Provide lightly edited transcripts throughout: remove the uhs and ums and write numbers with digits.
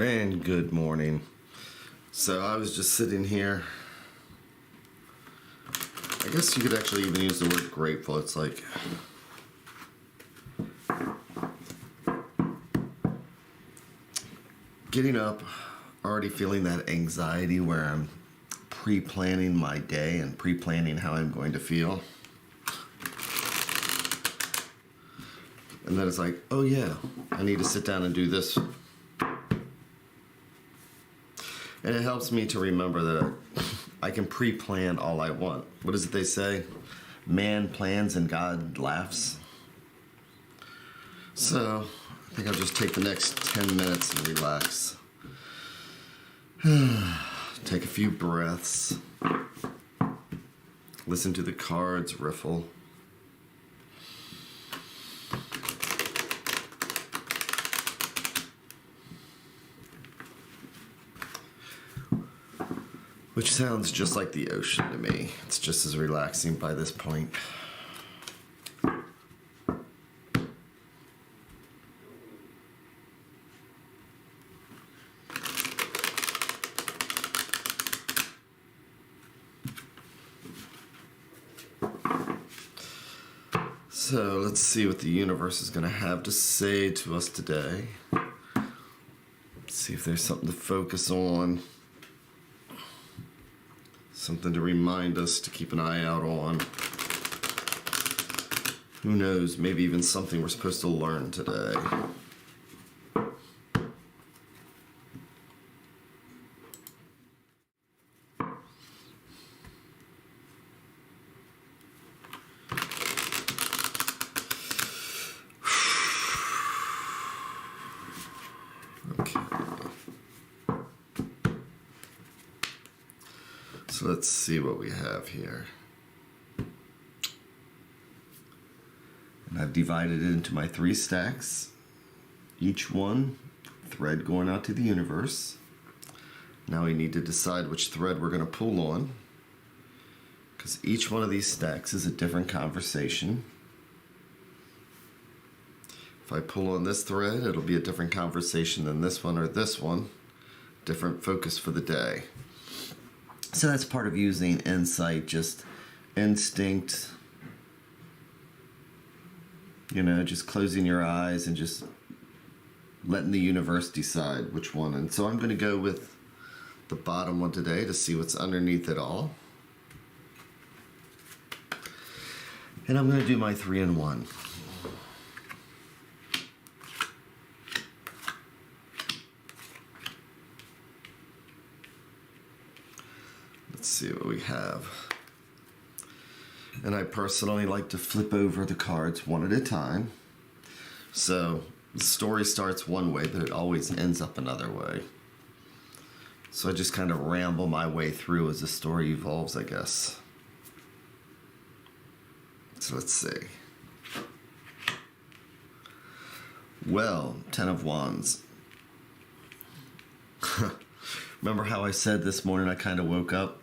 And good morning. So I was just sitting here. I guess you could actually even use the word grateful. It's like getting up, already feeling that anxiety where I'm pre-planning my day and pre-planning how I'm going to feel. And then it's like, oh yeah, I need to sit down and do this. And it helps me to remember that I can pre-plan all I want. What is it they say? Man plans and God laughs. So I think I'll just take the next 10 minutes and relax. Take a few breaths. Listen to the cards riffle. Which sounds just like the ocean to me. It's just as relaxing by this point. So let's see what the universe is going to have to say to us today. See if there's something to focus on. Something to remind us to keep an eye out on. Who knows, maybe even something we're supposed to learn today. Okay. So let's see what we have here. And I've divided it into my 3 stacks. Each one, thread going out to the universe. Now we need to decide which thread we're going to pull on, because each one of these stacks is a different conversation. If I pull on this thread, it'll be a different conversation than this one or this one. Different focus for the day. So that's part of using insight, just instinct, just closing your eyes and just letting the universe decide which one. And so I'm going to go with the bottom one today to see what's underneath it all. And I'm going to do my 3-in-1. Let's see what we have. And I personally like to flip over the cards one at a time. So the story starts one way, but it always ends up another way. So I just kind of ramble my way through as the story evolves, I guess. So let's see. Well, 10 of Wands. Remember how I said this morning I kind of woke up?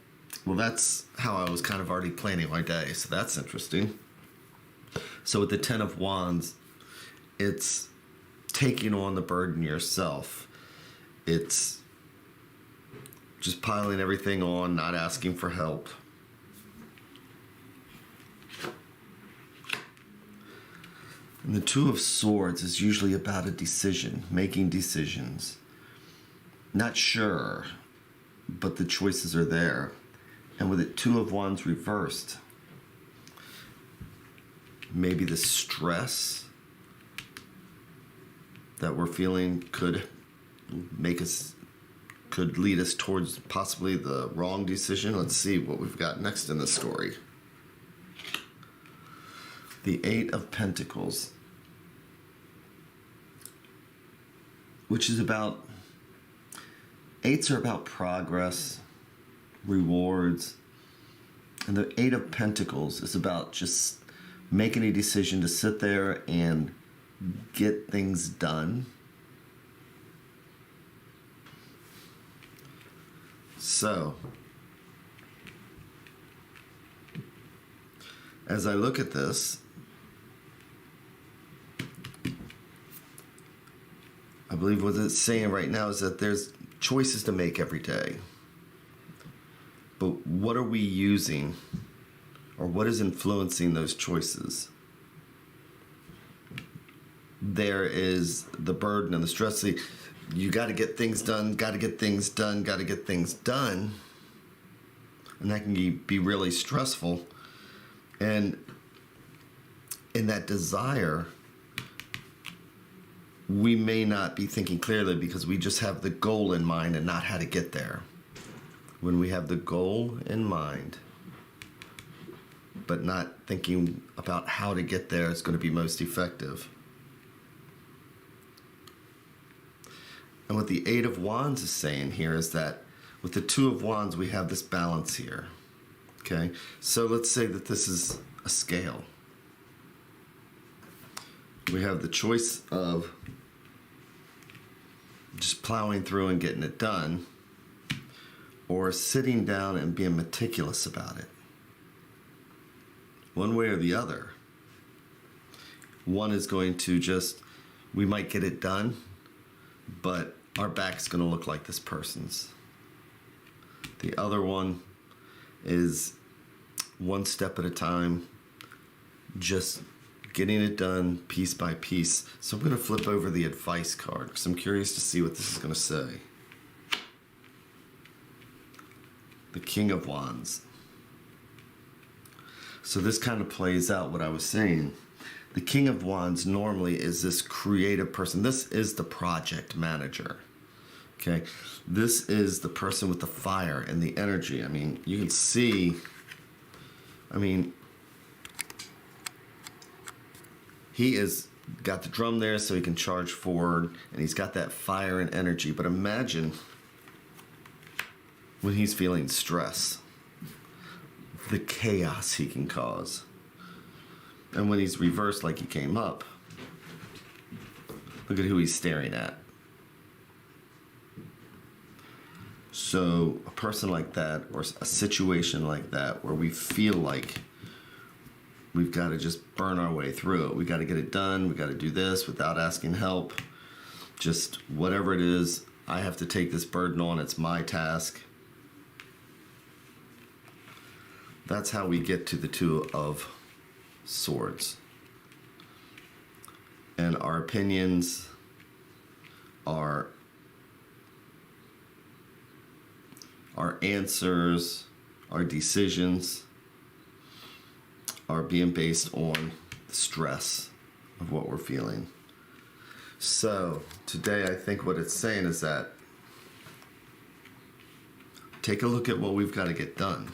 Well, that's how I was kind of already planning my day, so that's interesting. So with the 10 of Wands, it's taking on the burden yourself. It's just piling everything on, not asking for help. And the 2 of Swords is usually about a decision, making decisions. Not sure, but the choices are there. And with it 2 of Wands reversed, maybe the stress that we're feeling could lead us towards possibly the wrong decision. Let's see what we've got next in the story. The 8 of Pentacles, which is about, 8s are about progress, rewards, and the 8 of Pentacles is about just making a decision to sit there and get things done. So, as I look at this, I believe believe what it's saying right now is that there's choices to make every day. But what are we using, or what is influencing those choices? There is the burden and the stress. You got to get things done, got to get things done, got to get things done. And that can be really stressful. And in that desire, we may not be thinking clearly because we just have the goal in mind and not how to get there. When we have the goal in mind, but not thinking about how to get there, it's going to be most effective. And what the Eight of Wands is saying here is that with the Two of Wands, we have this balance here. Okay? So let's say that this is a scale. We have the choice of just plowing through and getting it done, or sitting down and being meticulous about it. One way or the other. One is going to we might get it done, but our back's going to look like this person's. The other one is one step at a time, just getting it done piece by piece. So I'm going to flip over the advice card because I'm curious to see what this is going to say. The King of Wands. So this kind of plays out what I was saying. The King of Wands normally is this creative person. This is the project manager. Okay? This is the person with the fire and the energy. I mean, you can see, he is got the drum there so he can charge forward, and he's got that fire and energy. But imagine when he's feeling stress, the chaos he can cause. And when he's reversed like he came up, look at who he's staring at. So a person like that, or a situation like that, where we feel like we've got to just burn our way through it. We got to get it done. We got to do this without asking help. Just whatever it is, I have to take this burden on. It's my task. That's how we get to the Two of Swords. And our opinions, our answers, our decisions are being based on the stress of what we're feeling. So today I think what it's saying is that take a look at what we've got to get done.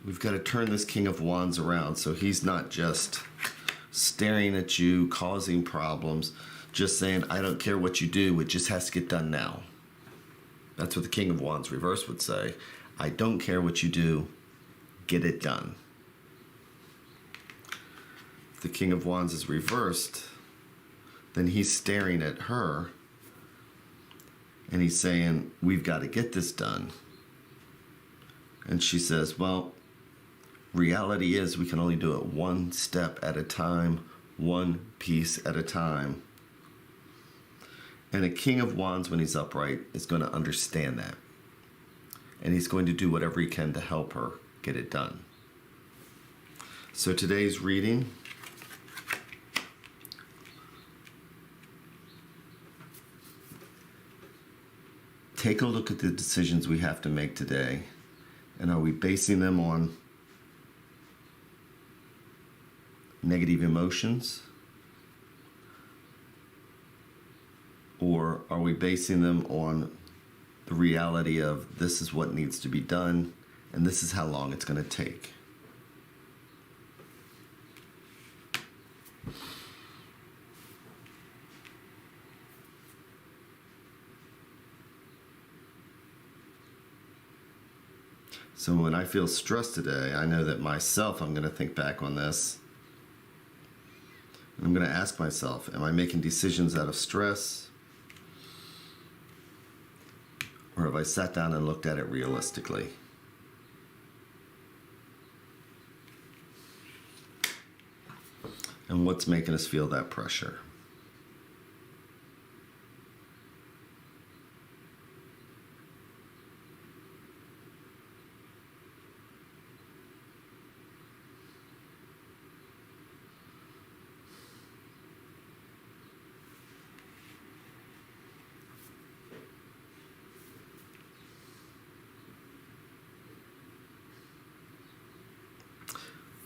We've got to turn this King of Wands around so he's not just staring at you, causing problems, just saying, I don't care what you do, it just has to get done now. That's what the King of Wands reverse would say. I don't care what you do, get it done. If the King of Wands is reversed, then he's staring at her and he's saying, we've got to get this done. And she says, well, reality is we can only do it one step at a time, one piece at a time. And a King of Wands, when he's upright, is going to understand that. And he's going to do whatever he can to help her get it done. So today's reading, take a look at the decisions we have to make today. And are we basing them on negative emotions? Or are we basing them on the reality of this is what needs to be done and this is how long it's going to take? So when I feel stressed today, I know that myself, I'm going to think back on this. And I'm going to ask myself, am I making decisions out of stress? Or have I sat down and looked at it realistically? And what's making us feel that pressure?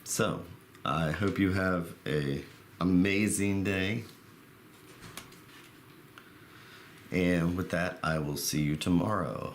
So, I hope you have an amazing day. And with that, I will see you tomorrow.